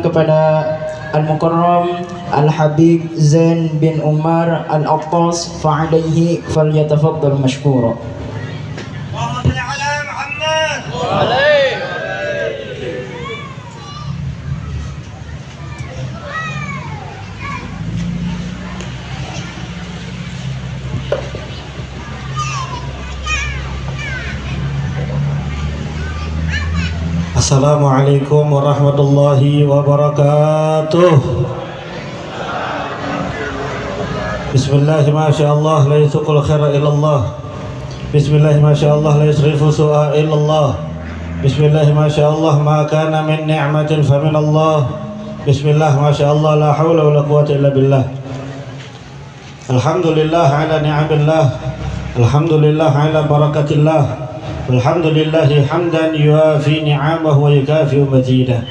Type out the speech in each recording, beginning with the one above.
kepada Al-Mukarram Al-Habib Zain bin Umar Al-Attas fa'alaihi falyatafaddal mashkura. اللهم صل على محمد. Assalamualaikum warahmatullahi wabarakatuh. Bismillahi masyaallah la yusqul khaira illallah. Bismillahi masyaallah la yusrifu su'a illallah. Bismillahi masyaallah ma kana min ni'matin fa min Allah. Bismillah masyaallah la haula wala quwwata illa billah. Alhamdulillah ala ni'amillah. Alhamdulillah ala barakatillah. Alhamdulillahi hamdan yuafi ni'amahu wa yukafi mazidah.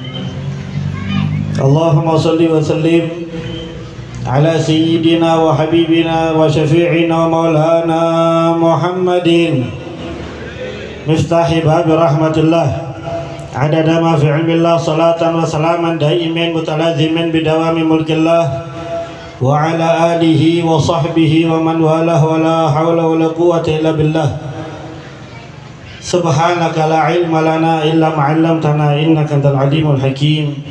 Allahumma salli wa sallim ala sayyidina wa habibina wa syafi'ina wa maulana Muhammadin miftahi babi rahmatillah adada ma fi ilmillah salatan wa salaman daimin mutalazimin bidawami mulkillah wa ala alihi wa sahbihi wa man walah wa la hawla wa la quwwata illa billah. Subhanaka la ilma lana illa ma 'allamtana innaka antal alimul hakim.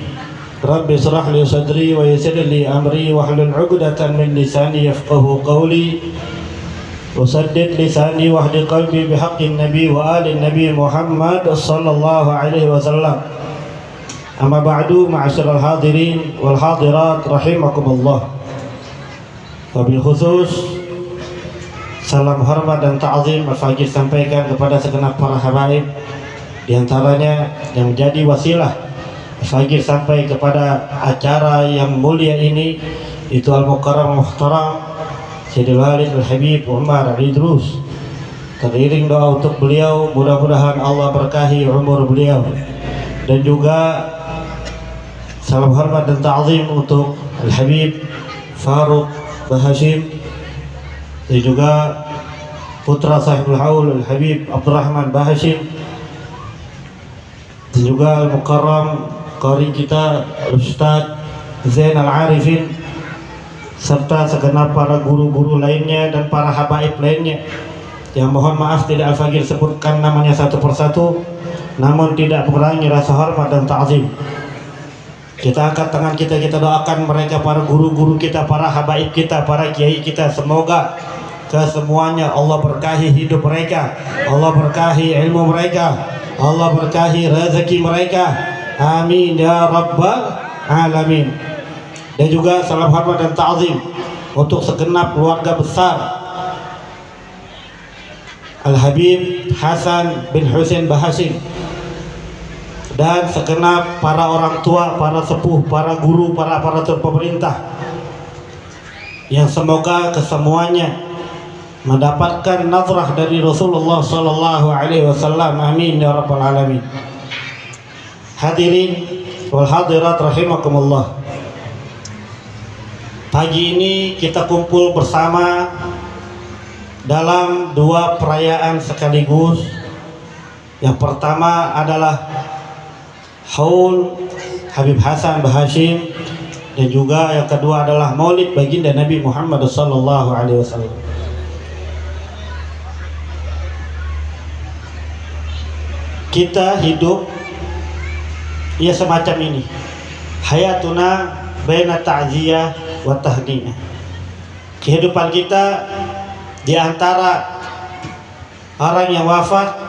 Rabbi shrah li sadri wa yassir li amri wahlul 'uqdatan min lisani yafqahu qawli. Wasaddid lisani wahdi qalbi bihaqqin nabi wa ali nabi Muhammad sallallahu alaihi wasallam. Amma ba'du, ma'asyiral hadirin wal hadirat rahimakumullah. Wabil khusus salam hormat dan ta'zim Al-Faqih sampaikan kepada segenap para habaib, di antaranya yang menjadi wasilah Al-Faqih sampai kepada acara yang mulia ini, itu Al-Mukarram Muhtaram Sayyidul Walid Al-Habib Umar Al-Idrus. Teriring doa untuk beliau, mudah-mudahan Allah berkahi umur beliau, dan juga salam hormat dan ta'zim untuk Al-Habib Faruq Bahashim, dan juga putra sahibul haul Al-Habib Abdurrahman Bahashim, dan juga Al-Mukarram qari kita Ustaz Zain Al-Arifin, serta segenap para guru-guru lainnya dan para habaib lainnya yang mohon maaf tidak Al-Faqih sebutkan namanya satu persatu, namun tidak mengurangi rasa hormat dan ta'zim. Kita angkat tangan kita doakan mereka, para guru-guru kita, para habaib kita, para kiai kita, semoga kesemuanya Allah berkahi hidup mereka, Allah berkahi ilmu mereka, Allah berkahi rezeki mereka, amin ya rabbal alamin. Dan juga salam hormat dan ta'zim untuk segenap keluarga besar Al-Habib Hasan bin Husain Bahashim, dan segenap para orang tua, para sepuh, para guru, para aparatur pemerintah, yang semoga kesemuanya mendapatkan nazrah dari Rasulullah sallallahu alaihi wasallam, amin ya rabbal alamin. Hadirin wal hadirat rahimakumullah. Pagi ini kita kumpul bersama dalam dua perayaan sekaligus. Yang pertama adalah Haul Habib Hasan Bahashim, dan juga yang kedua adalah Maulid baginda Nabi Muhammad sallallahu alaihi wasallam. Kita hidup ya semacam ini, hayatuna baina ta'ziyah wa tahdiyah. Kehidupan kita di antara orang yang wafat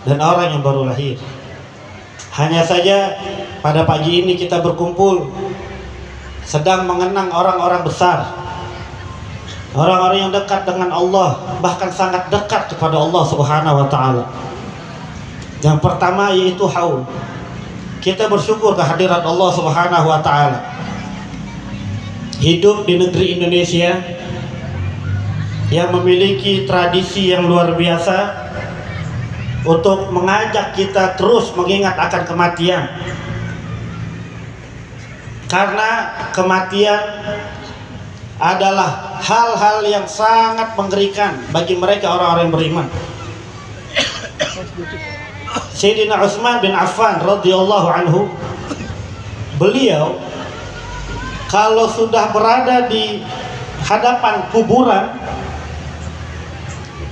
dan orang yang baru lahir. Hanya saja pada pagi ini kita berkumpul sedang mengenang orang-orang besar, orang-orang yang dekat dengan Allah, bahkan sangat dekat kepada Allah Subhanahu wa taala. Yang pertama yaitu haul. Kita bersyukur kehadirat Allah Subhanahu wa taala. Hidup di negeri Indonesia yang memiliki tradisi yang luar biasa untuk mengajak kita terus mengingat akan kematian. Karena kematian adalah hal-hal yang sangat mengerikan bagi mereka orang-orang yang beriman. Sayyidina Utsman bin Affan radhiyallahu anhu beliau kalau sudah berada di hadapan kuburan,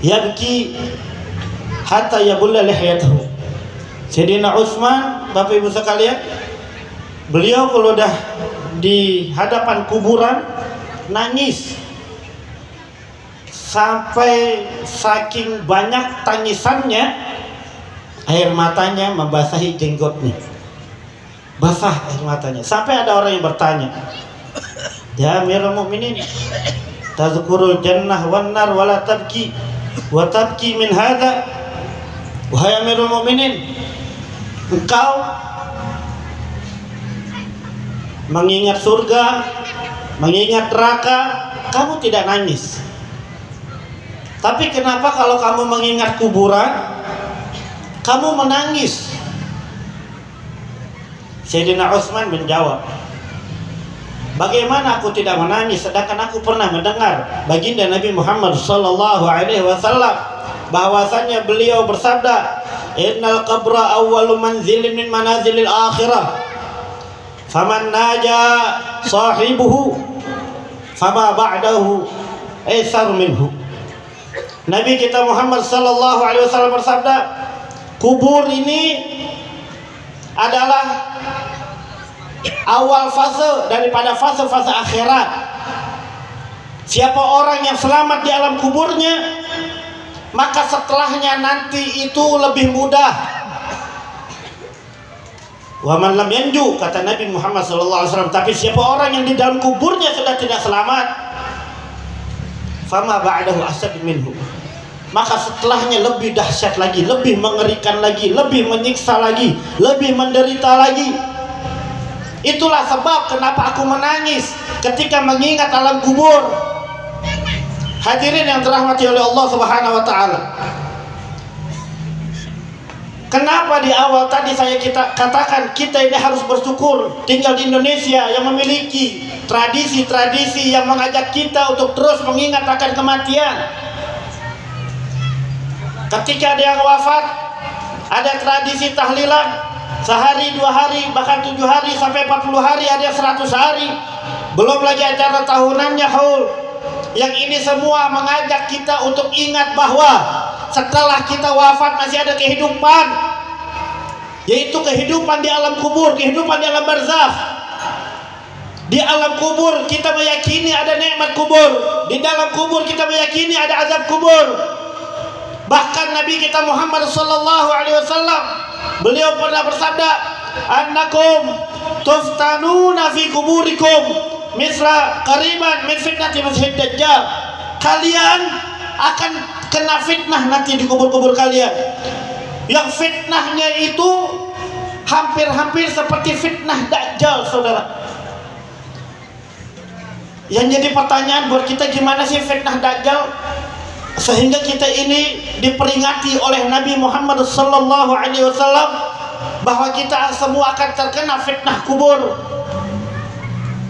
yabki hatta yabulla lihyatahu. Sayyidina Utsman, Bapak Ibu sekalian, beliau kalau udah di hadapan kuburan nangis sampai saking banyak tangisannya air matanya membasahi jenggotnya, basah air matanya, sampai ada orang yang bertanya, ya Amirul Mukminin, tazkurul jannah wan nar wala tabki wa tabki min hadha. Wahai Amirul Mukminin, engkau mengingat surga, mengingat neraka, kamu tidak nangis. Tapi kenapa kalau kamu mengingat kuburan, kamu menangis? Sayyidina Utsman menjawab, bagaimana aku tidak menangis sedangkan aku pernah mendengar baginda Nabi Muhammad sallallahu alaihi wasallam bahwasanya beliau bersabda, innal qabra awwalu manzilin min manazilil akhirah, faman naja sahibuhu fama ba'dahu aisar minhu. Nabi kita Muhammad sallallahu alaihi wasallam bersabda, kubur ini adalah awal fase daripada fase-fase akhirat. Siapa orang yang selamat di alam kuburnya, maka setelahnya nanti itu lebih mudah. Wa man lam yanju, kata Nabi Muhammad sallallahu alaihi wasallam, tapi siapa orang yang di dalam kuburnya sudah tidak selamat, fama ba'dahu asad minhu, maka setelahnya lebih dahsyat lagi, lebih mengerikan lagi, lebih menyiksa lagi, lebih menderita lagi. Itulah sebab kenapa aku menangis ketika mengingat alam kubur. Hadirin yang dirahmati oleh Allah Subhanahu wa taala. Kenapa di awal tadi kita katakan kita ini harus bersyukur tinggal di Indonesia yang memiliki tradisi-tradisi yang mengajak kita untuk terus mengingat akan kematian. Ketika ada yang wafat, ada tradisi tahlilan sehari, 2 hari, bahkan 7 hari sampai 40 hari, ada 100 hari. Belum lagi acara tahunannya haul. Yang ini semua mengajak kita untuk ingat bahwa setelah kita wafat masih ada kehidupan, yaitu kehidupan di alam kubur, kehidupan di alam barzakh. Di alam kubur kita meyakini ada nikmat kubur, di dalam kubur kita meyakini ada azab kubur. Bahkan Nabi kita Muhammad sallallahu alaihi wasallam, beliau pernah bersabda, annakum tuftanuna fi kuburikum misla qariban min fitnati masihid dajjal. Kalian akan kena fitnah nanti di kubur-kubur kalian, yang fitnahnya itu hampir-hampir seperti fitnah dajjal, saudara. Yang jadi pertanyaan buat kita, gimana sih fitnah dajjal sehingga kita ini diperingati oleh Nabi Muhammad sallallahu alaihi wasallam bahwa kita semua akan terkena fitnah kubur.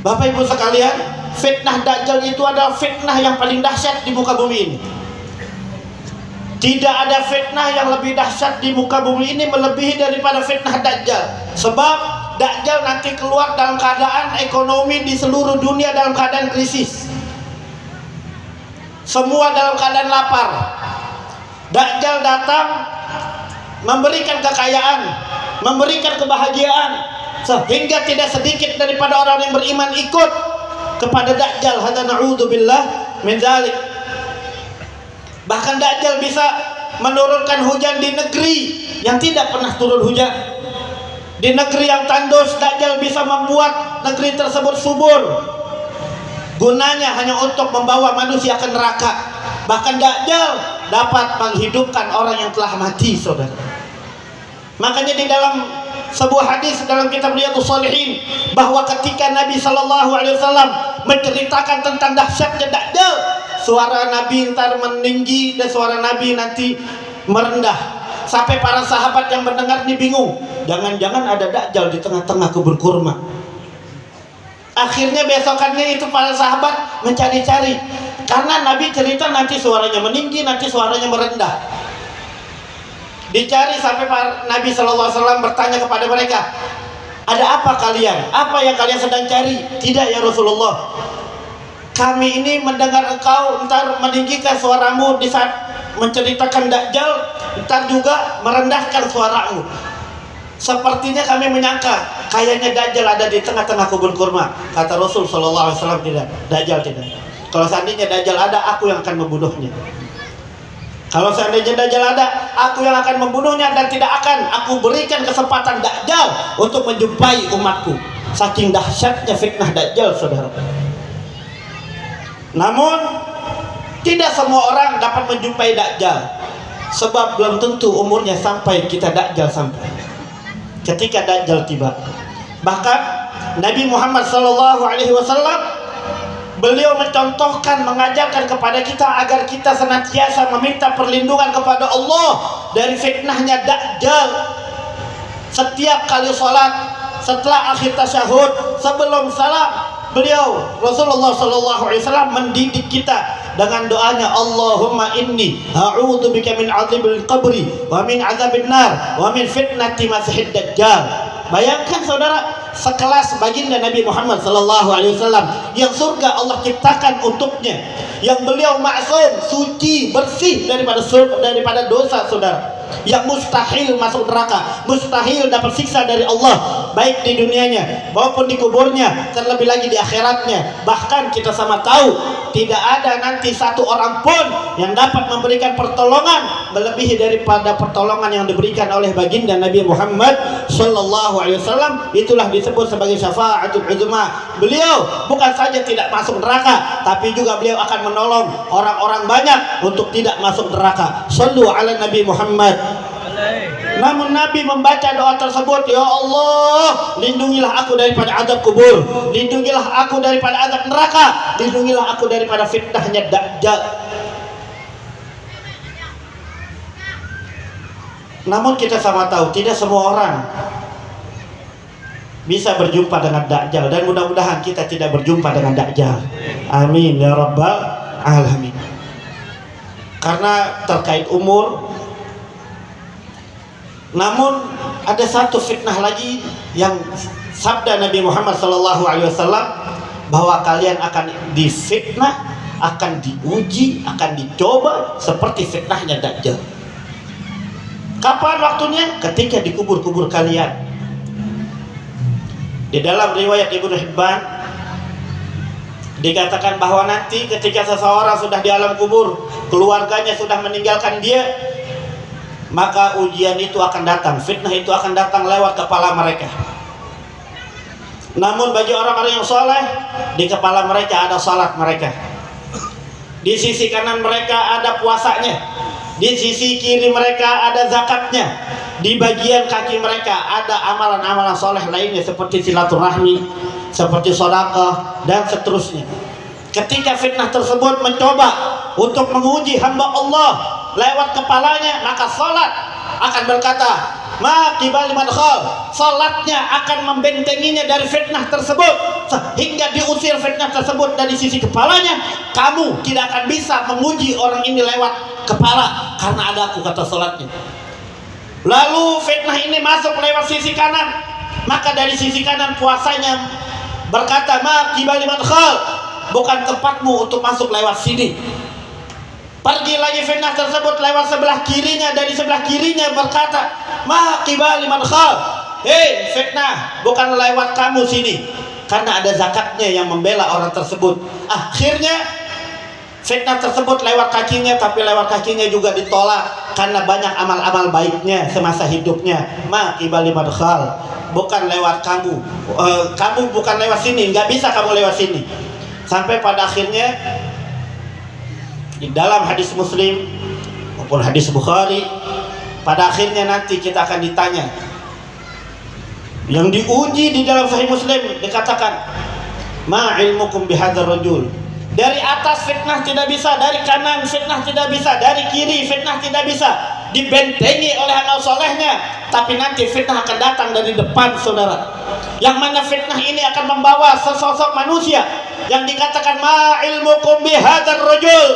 Bapak Ibu sekalian, fitnah dajjal itu adalah fitnah yang paling dahsyat di muka bumi ini. Tidak ada fitnah yang lebih dahsyat di muka bumi ini melebihi daripada fitnah dajjal. Sebab dajjal nanti keluar dalam keadaan ekonomi di seluruh dunia dalam keadaan krisis. Semua dalam keadaan lapar. Dajjal datang memberikan kekayaan, memberikan kebahagiaan, sehingga tidak sedikit daripada orang yang beriman ikut kepada dajjal. Hadza na'udzubillah min dzalik. Bahkan dajjal bisa menurunkan hujan di negeri yang tidak pernah turun hujan. Di negeri yang tandus, dajjal bisa membuat negeri tersebut subur. Gunanya hanya untuk membawa manusia ke neraka. Bahkan dajjal dapat menghidupkan orang yang telah mati, saudara. Makanya di dalam sebuah hadis dalam kitab Riyadhus Shalihin, bahwa ketika Nabi sallallahu alaihi wasallam menceritakan tentang dahsyatnya dajjal, suara Nabi ntar meninggi dan suara Nabi nanti merendah, sampai para sahabat yang mendengar ini bingung, jangan-jangan ada dajjal di tengah-tengah kebun kurma. Akhirnya besokannya itu para sahabat mencari-cari, karena Nabi cerita nanti suaranya meninggi, nanti suaranya merendah. Dicari sampai Nabi sallallahu alaihi wasallam bertanya kepada mereka, Ada apa kalian? Apa yang kalian sedang cari? Tidak ya Rasulullah, kami ini mendengar engkau entar meninggikan suaramu di saat menceritakan Dajjal, entar juga merendahkan suaramu. Sepertinya kami menyangka kayaknya Dajjal ada di tengah-tengah kebun kurma. Kata Rasul SAW, tidak, Dajjal tidak. Kalau seandainya Dajjal ada, aku yang akan membunuhnya. Kalau seandainya Dajjal ada, aku yang akan membunuhnya, dan tidak akan aku berikan kesempatan Dajjal untuk menjumpai umatku. Saking dahsyatnya fitnah Dajjal, saudara. Namun tidak semua orang dapat menjumpai Dajjal, sebab belum tentu umurnya sampai kita Dajjal sampai. Ketika Dajjal tiba, bahkan Nabi Muhammad SAW, beliau mencontohkan, mengajarkan kepada kita agar kita senantiasa meminta perlindungan kepada Allah dari fitnahnya Dajjal. Setiap kali sholat, setelah akhir tasyahud, sebelum salam, beliau Rasulullah SAW mendidik kita dengan doanya, Allahumma inni a'udzubika min azabil qabri wa min azabin nar wa min fitnati masihid dajjal. Bayangkan saudara, sekelas baginda Nabi Muhammad SAW yang surga Allah ciptakan untuknya, yang beliau maksum, suci, bersih daripada dosa, saudara, yang mustahil masuk neraka, mustahil dapat siksa dari Allah, baik di dunianya maupun di kuburnya, terlebih lagi di akhiratnya. Bahkan kita sama tahu tidak ada nanti satu orang pun yang dapat memberikan pertolongan melebihi daripada pertolongan yang diberikan oleh baginda Nabi Muhammad SAW. Itulah disebut sebagai syafa'atul uzma. Beliau bukan saja tidak masuk neraka, tapi juga beliau akan menolong orang-orang banyak untuk tidak masuk neraka. Shallu ala Nabi Muhammad. Namun Nabi membaca doa tersebut, ya Allah, lindungilah aku daripada azab kubur, lindungilah aku daripada azab neraka, lindungilah aku daripada fitnahnya Dajjal. Namun kita sama tahu tidak semua orang bisa berjumpa dengan Dajjal, dan mudah-mudahan kita tidak berjumpa dengan Dajjal. Amin ya rabbal alamin. Karena terkait umur. Namun ada satu fitnah lagi yang sabda Nabi Muhammad SAW, bahwa kalian akan difitnah, akan diuji, akan dicoba seperti fitnahnya Dajjal. Kapan waktunya? Ketika di kubur-kubur kalian. Di dalam riwayat Ibnu Hibban dikatakan bahwa nanti ketika seseorang sudah di alam kubur, keluarganya sudah meninggalkan dia, maka ujian itu akan datang, fitnah itu akan datang lewat kepala mereka. Namun bagi orang-orang yang soleh, di kepala mereka ada salat mereka, di sisi kanan mereka ada puasanya, di sisi kiri mereka ada zakatnya, di bagian kaki mereka ada amalan-amalan soleh lainnya seperti silaturahmi, seperti sedekah, dan seterusnya. Ketika fitnah tersebut mencoba untuk menguji hamba Allah lewat kepalanya, maka salat akan berkata, ma qibali madkhal, salatnya akan membentenginya dari fitnah tersebut, sehingga diusir fitnah tersebut dari sisi kepalanya. Kamu tidak akan bisa menguji orang ini lewat kepala, karena ada aku, kata salatnya. Lalu fitnah ini masuk lewat sisi kanan, maka dari sisi kanan puasanya berkata, ma qibali madkhal, bukan tempatmu untuk masuk lewat sini. Pergi lagi fitnah tersebut lewat sebelah kirinya, dari sebelah kirinya berkata, ma qibali madkhal, hei fitnah, bukan lewat kamu sini, karena ada zakatnya yang membela orang tersebut. Akhirnya fitnah tersebut lewat kakinya, tapi lewat kakinya juga ditolak karena banyak amal-amal baiknya semasa hidupnya. Ma qibali madkhal, bukan lewat kamu, kamu bukan lewat sini, nggak bisa kamu lewat sini. Sampai pada akhirnya di dalam hadis Muslim maupun hadis Bukhari, pada akhirnya nanti kita akan ditanya, yang diuji di dalam Sahih Muslim dikatakan, ma ilmukum bihadzal rajul. Dari atas fitnah tidak bisa, dari kanan fitnah tidak bisa, dari kiri fitnah tidak bisa, dibentengi oleh amal solehnya. Tapi nanti fitnah akan datang dari depan, saudara, yang mana fitnah ini akan membawa sesosok manusia yang dikatakan, ma ilmukum bihadzal rajul.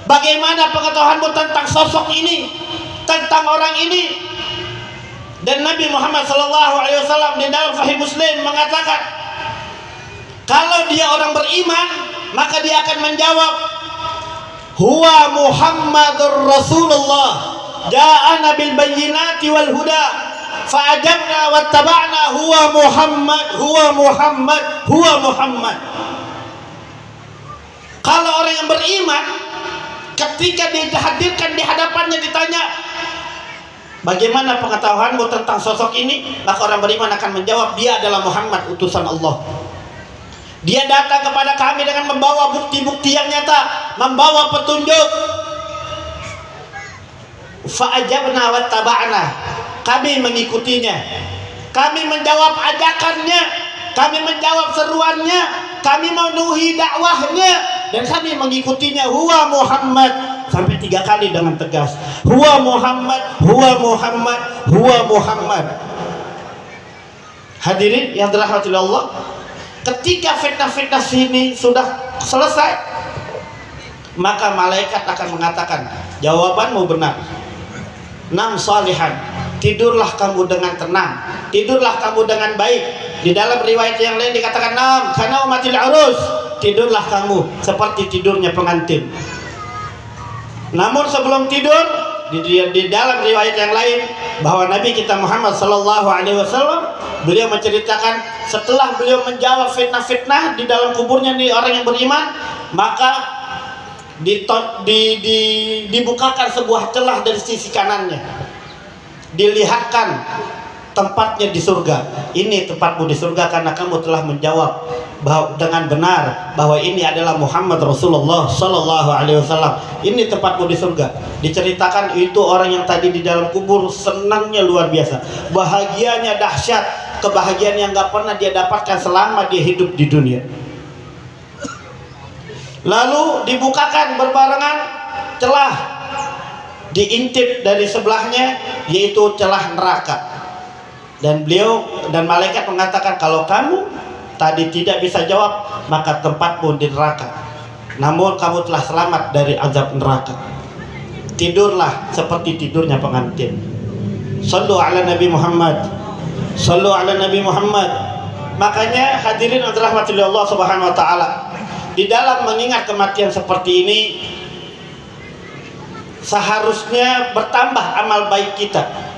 Bagaimana pengetahuanmu tentang sosok ini, tentang orang ini? Dan Nabi Muhammad SAW di dalam Sahih Muslim mengatakan, kalau dia orang beriman, maka dia akan menjawab, huwa Muhammadur Rasulullah, ja'ana bil bayyinati wal huda, fa'ajabna wattaba'na, huwa Muhammad, huwa Muhammad, huwa Muhammad. Kalau orang yang beriman, ketika dia dihadirkan di hadapannya ditanya, bagaimana pengetahuanmu tentang sosok ini? Maka orang beriman akan menjawab, dia adalah Muhammad, utusan Allah. Dia datang kepada kami dengan membawa bukti-bukti yang nyata, membawa petunjuk. Fa'ajabna wattaba'na, kami mengikutinya, kami menjawab ajakannya, kami menjawab seruannya, kami memenuhi dakwahnya, dan kami mengikutinya. Huwa Muhammad, sampai 3 kali dengan tegas. Huwa Muhammad, huwa Muhammad, huwa Muhammad. Hadirin yang dirahmati Allah, ketika fitnah-fitnah sini sudah selesai, maka malaikat akan mengatakan, jawabanmu benar. Nam salihan, tidurlah kamu dengan tenang, tidurlah kamu dengan baik. Di dalam riwayat yang lain dikatakan, nam kana umatil urus, tidurlah kamu seperti tidurnya pengantin. Namun sebelum tidur, di dalam riwayat yang lain, bahwa Nabi kita Muhammad SAW, beliau menceritakan setelah beliau menjawab fitnah-fitnah di dalam kuburnya nih orang yang beriman, maka dibukakan sebuah celah dari sisi kanannya, dilihatkan tempatnya di surga. Ini tempatmu di surga karena kamu telah menjawab bahwa dengan benar bahwa ini adalah Muhammad Rasulullah Sallallahu Alaihi Wasallam. Ini tempatmu di surga. Diceritakan itu orang yang tadi di dalam kubur senangnya luar biasa, bahagianya dahsyat, kebahagiaan yang gak pernah dia dapatkan selama dia hidup di dunia. Lalu dibukakan berbarengan celah, diintip dari sebelahnya, yaitu celah neraka. Dan beliau dan malaikat mengatakan, kalau kamu tadi tidak bisa jawab, maka tempatmu di neraka. Namun kamu telah selamat dari azab neraka. Tidurlah seperti tidurnya pengantin. Sallu ala Nabi Muhammad, sallu ala Nabi Muhammad. Makanya hadirin rahmatillah Allah Subhanahu wa taala, di dalam mengingat kematian seperti ini, seharusnya bertambah amal baik kita.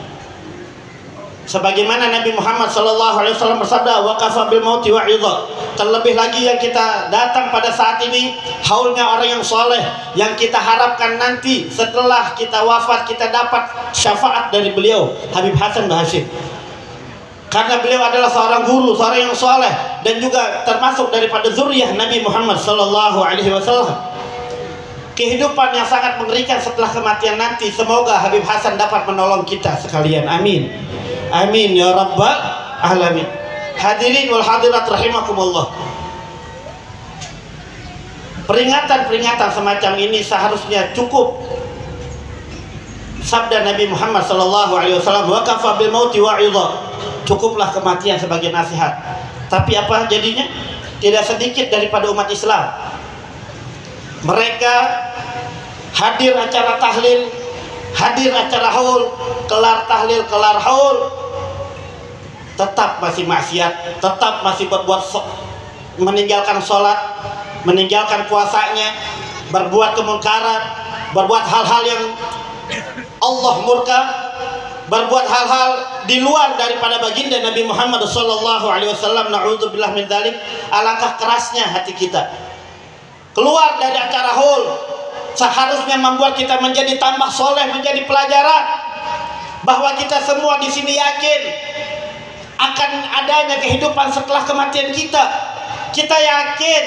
Sebagaimana Nabi Muhammad SAW bersabda, wa kafa bil mauti wa'idha. Terlebih lagi yang kita datang pada saat ini, haulnya orang yang soleh, yang kita harapkan nanti setelah kita wafat kita dapat syafaat dari beliau, Habib Hasan Bahashim. Karena beliau adalah seorang guru, seorang yang soleh, dan juga termasuk daripada zuriyah Nabi Muhammad SAW. Kehidupan yang sangat mengerikan setelah kematian nanti, semoga Habib Hasan dapat menolong kita sekalian. Amin, amin ya rabbal alamin. Hadirin wal hadirat rahimakumullah, peringatan-peringatan semacam ini seharusnya cukup. Sabda Nabi Muhammad SAW, wa kafa bil mauti wa'idha, cukuplah kematian sebagai nasihat. Tapi apa jadinya? Tidak sedikit daripada umat Islam, mereka hadir acara tahlil, hadir acara haul, kelar tahlil, kelar haul, tetap masih maksiat, tetap masih meninggalkan sholat, meninggalkan puasanya, berbuat kemungkaran, berbuat hal-hal yang Allah murka, berbuat hal-hal di luar daripada baginda Nabi Muhammad SAW. Na'udzubillah min dzalik. Alangkah kerasnya hati kita. Keluar dari acara haul seharusnya membuat kita menjadi tambah soleh, menjadi pelajaran bahwa kita semua di sini yakin akan adanya kehidupan setelah kematian kita. Kita yakin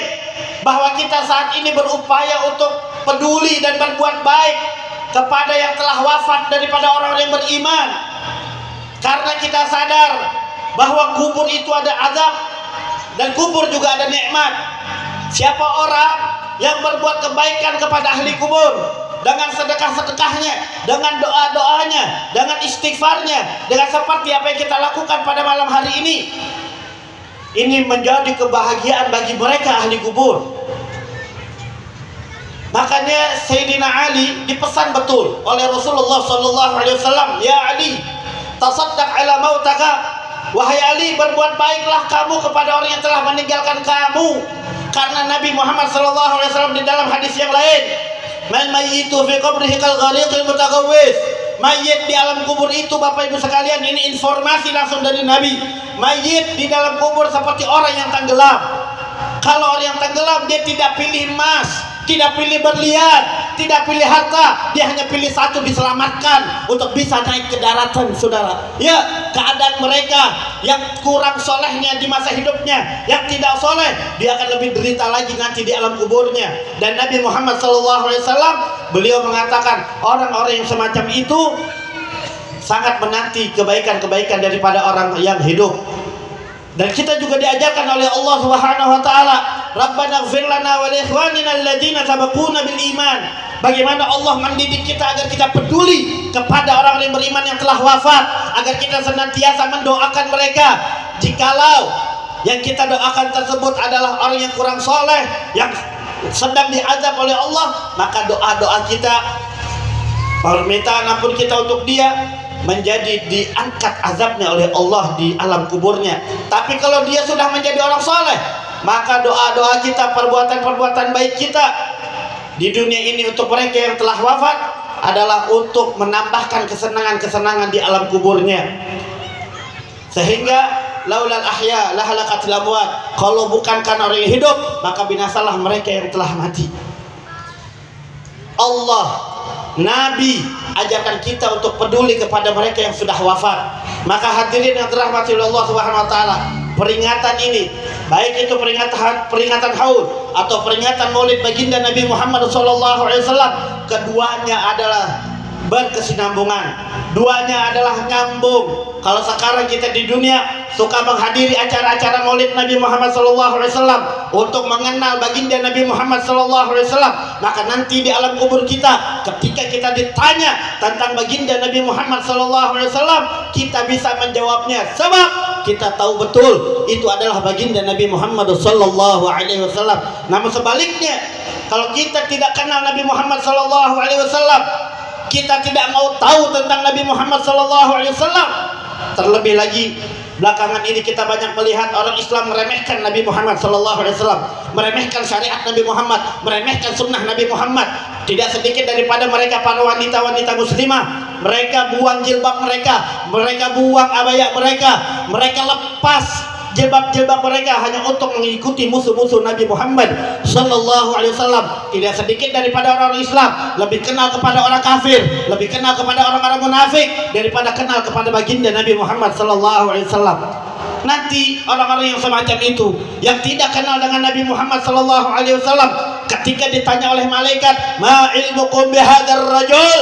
bahwa kita saat ini berupaya untuk peduli dan berbuat baik kepada yang telah wafat daripada orang-orang yang beriman, karena kita sadar bahwa kubur itu ada azab dan kubur juga ada nikmat. Siapa orang yang berbuat kebaikan kepada ahli kubur dengan sedekah-sedekahnya, dengan doa-doanya, dengan istighfarnya, dengan seperti apa yang kita lakukan pada malam hari ini menjadi kebahagiaan bagi mereka ahli kubur. Makanya Sayyidina Ali dipesan betul oleh Rasulullah SAW, ya Ali, tasaddaq ala mautaka, wahai Ali, berbuat baiklah kamu kepada orang yang telah meninggalkan kamu. Karena Nabi Muhammad SAW di dalam hadis yang lain, man mayyitu fi qabrihi kal ghariqil mutaghawwis, mayit di alam kubur itu, Bapak Ibu sekalian, ini informasi langsung dari Nabi, mayit di dalam kubur seperti orang yang tenggelam. Kalau orang yang tenggelam, dia tidak pilih emas, tidak pilih berlian, tidak pilih harta, dia hanya pilih satu, diselamatkan untuk bisa naik ke daratan, saudara. Ya, keadaan mereka yang kurang solehnya di masa hidupnya, yang tidak soleh, dia akan lebih derita lagi nanti di alam kuburnya. Dan Nabi Muhammad SAW, beliau mengatakan orang-orang yang semacam itu sangat menanti kebaikan-kebaikan daripada orang yang hidup. Dan kita juga diajarkan oleh Allah Subhanahu wa taala, Rabbana ighfir lana wa li ikhwanina alladziina sabaquna bil iman. Bagaimana Allah mendidik kita agar kita peduli kepada orang yang beriman yang telah wafat, agar kita senantiasa mendoakan mereka. Jikalau yang kita doakan tersebut adalah orang yang kurang soleh, yang sedang diazab oleh Allah, maka doa-doa kita, permintaan ampun kita untuk dia menjadi diangkat azabnya oleh Allah di alam kuburnya. Tapi kalau dia sudah menjadi orang soleh, maka doa-doa kita, perbuatan-perbuatan baik kita di dunia ini untuk mereka yang telah wafat adalah untuk menambahkan kesenangan-kesenangan di alam kuburnya. Sehingga laulal ahya lahalakatil amwat, kalau bukan karena orang yang hidup, maka binasalah mereka yang telah mati. Allah, Nabi ajarkan kita untuk peduli kepada mereka yang sudah wafat. Maka hadirin yang dirahmati oleh Allah Subhanahu wa taala, peringatan ini, baik itu peringatan Haul atau peringatan Maulid baginda Nabi Muhammad SAW, keduanya adalah berkesinambungan, duanya adalah nyambung. Kalau sekarang kita di dunia suka menghadiri acara-acara Maulid Nabi Muhammad SAW untuk mengenal baginda Nabi Muhammad SAW, maka nanti di alam kubur kita, ketika kita ditanya tentang baginda Nabi Muhammad SAW, kita bisa menjawabnya sebab kita tahu betul itu adalah baginda Nabi Muhammad SAW. Namun sebaliknya, kalau kita tidak kenal Nabi Muhammad SAW, kita tidak mau tahu tentang Nabi Muhammad SAW. Terlebih lagi belakangan ini kita banyak melihat orang Islam meremehkan Nabi Muhammad SAW, meremehkan syariat Nabi Muhammad, meremehkan sunnah Nabi Muhammad. Tidak sedikit daripada mereka, para wanita-wanita muslimah, mereka buang jilbab mereka buang abaya mereka lepas jilbab-jilbab mereka hanya untuk mengikuti musuh-musuh Nabi Muhammad SAW. Tidak sedikit daripada orang Islam lebih kenal kepada orang kafir, lebih kenal kepada orang-orang munafik daripada kenal kepada baginda Nabi Muhammad SAW. Nanti orang-orang yang semacam itu, yang tidak kenal dengan Nabi Muhammad SAW, ketika ditanya oleh malaikat, ma ilmukum bihadzal rajul,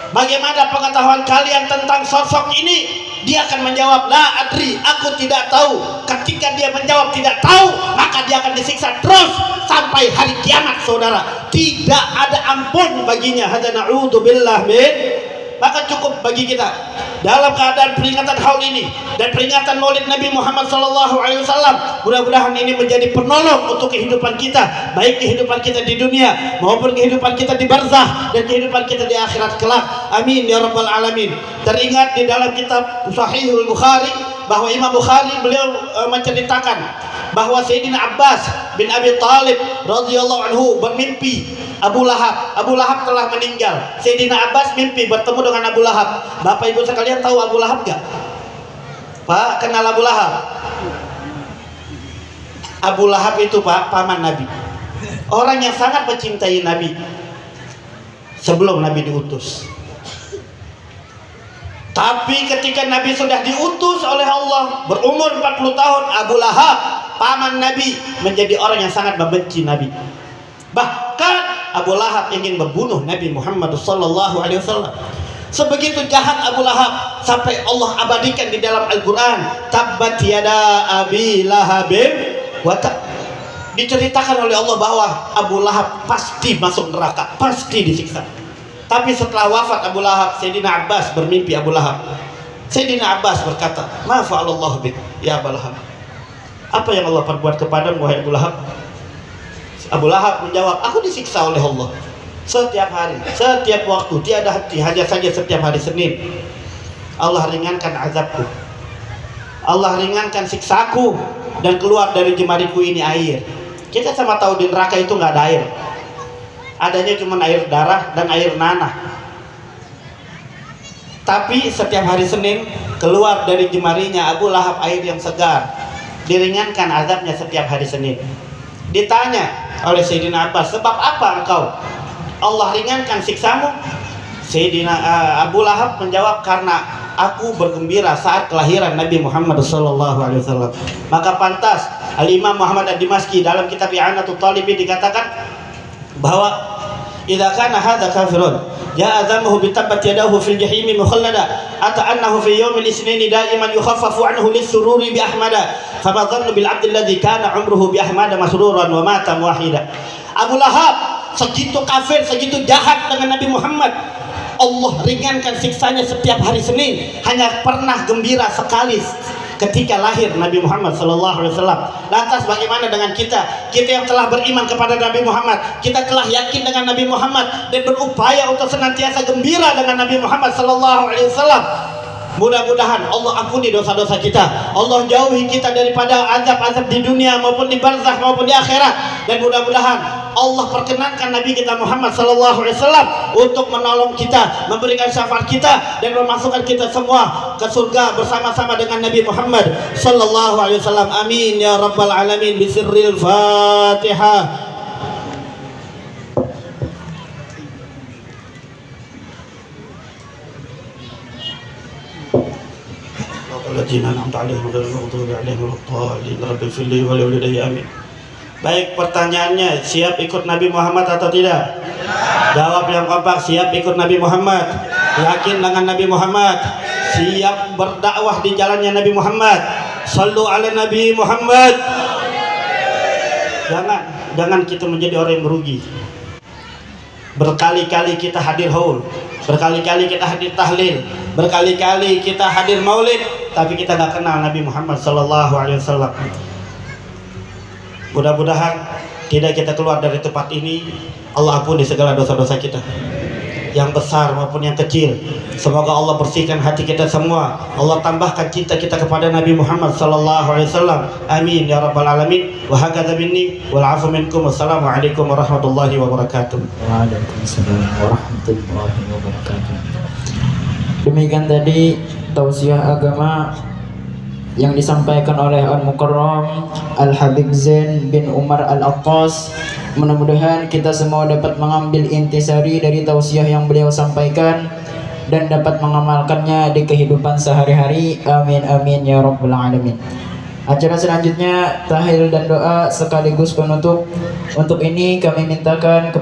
bagaimana pengetahuan kalian tentang sosok ini? Dia akan menjawab, la adri, aku tidak tahu. Ketika dia menjawab tidak tahu, maka dia akan disiksa terus sampai hari kiamat, saudara. Tidak ada ampun baginya. Hadza na'udzubillah min. Maka cukup bagi kita dalam keadaan peringatan haul ini dan peringatan Maulid Nabi Muhammad SAW, mudah-mudahan ini menjadi penolong untuk kehidupan kita, baik kehidupan kita di dunia maupun kehidupan kita di barzah dan kehidupan kita di akhirat kelak. Amin ya rabbal alamin. Teringat di dalam kitab Sahihul Bukhari bahwa Imam Bukhari beliau menceritakan bahwa Sayyidina Abbas bin Abi Thalib radhiyallahu anhu bermimpi Abu Lahab. Abu Lahab telah meninggal. Sayyidina Abbas mimpi bertemu dengan Abu Lahab. Bapak Ibu sekalian tahu Abu Lahab gak? Pak, kenal Abu Lahab? Abu Lahab itu Pak, paman Nabi. Orang yang sangat mencintai Nabi sebelum Nabi diutus. Tapi ketika Nabi sudah diutus oleh Allah, berumur 40 tahun, Abu Lahab, paman Nabi, menjadi orang yang sangat membenci Nabi. Bahkan Abu Lahab ingin membunuh Nabi Muhammad SAW. Sebegitu jahat Abu Lahab sampai Allah abadikan di dalam Al-Quran, tabbat yada abi lahabin wa tab. Diceritakan oleh Allah bahwa Abu Lahab pasti masuk neraka, pasti disiksa. Tapi setelah wafat Abu Lahab, Sayyidina Abbas bermimpi Abu Lahab. Sayyidina Abbas berkata, ma fa'alallahu bik ya Abu Lahab, apa yang Allah perbuat kepadamu wahai Abu Lahab? Abu Lahab menjawab, aku disiksa oleh Allah setiap hari, setiap waktu, tiada henti, hanya saja setiap hari Senin Allah ringankan azabku, Allah ringankan siksaku, dan keluar dari jemariku ini air. Kita sama tahu di neraka itu nggak ada air, adanya cuma air darah dan air nanah. Tapi setiap hari Senin keluar dari jemarinya Abu Lahab air yang segar, diringankan azabnya setiap hari Senin. Ditanya oleh Sayyidina Abbas, sebab apa engkau Allah ringankan siksamu? Sayyidina Abu Lahab menjawab, karena aku bergembira saat kelahiran Nabi Muhammad SAW. Maka pantas Al-Imam Muhammad Ad-Dimashqi dalam kitab I'anatul Talibin dikatakan bahwa idza kana hadza kafirun ja'a dhammuhu bi tabbat yadahu fil jahim mukhallada ata annahu fi yawmil isnin da'iman yukhaffafu anhu lis-sururi bi ahmada fama dhannu bil 'abdi alladhi kana 'umruhu bi ahmada masruran wa mata muwahhida. Abu Lahab segitu kafir, segitu jahat dengan Nabi Muhammad, Allah ringankan siksanya setiap hari Senin, hanya pernah gembira sekali ketika lahir Nabi Muhammad SAW. Lantas bagaimana dengan kita? Kita yang telah beriman kepada Nabi Muhammad, kita telah yakin dengan Nabi Muhammad dan berupaya untuk senantiasa gembira dengan Nabi Muhammad SAW. Mudah-mudahan Allah ampuni dosa-dosa kita, Allah jauhi kita daripada azab-azab di dunia maupun di barzakh maupun di akhirat, dan mudah-mudahan Allah perkenankan Nabi kita Muhammad SAW untuk menolong kita, memberikan syafaat kita, dan memasukkan kita semua ke surga bersama-sama dengan Nabi Muhammad SAW. Amin ya rabbal alamin. Bisirril Fatihah. Baik, pertanyaannya, siap ikut Nabi Muhammad atau tidak? Jawab yang kompak, siap ikut Nabi Muhammad, yakin dengan Nabi Muhammad, siap berdakwah di jalannya Nabi Muhammad. Sallu ala Nabi Muhammad. Jangan kita menjadi orang yang merugi. Berkali-kali kita hadir haul, berkali-kali kita hadir tahlil, berkali-kali kita hadir maulid, tapi kita nggak kenal Nabi Muhammad SAW. Mudah-mudahan tidak kita keluar dari tempat ini, Allah ampuni segala dosa-dosa kita, yang besar maupun yang kecil. Semoga Allah bersihkan hati kita semua, Allah tambahkan cinta kita kepada Nabi Muhammad SAW. Amin ya rabbal alamin. Wa hakadha minni wal afu minkum. Wassalamualaikum warahmatullahi wabarakatuh. Waalaikumsalam warahmatullahi wabarakatuh. Demikian tadi tausiah agama yang disampaikan oleh Al-Mukarram Al-Habib Zain bin Umar Al-Attas. Mudah-mudahan kita semua dapat mengambil intisari dari tausiah yang beliau sampaikan dan dapat mengamalkannya di kehidupan sehari-hari. Amin amin ya rabbal alamin. Acara selanjutnya tahlil dan doa sekaligus penutup. Untuk ini kami mintakan kepada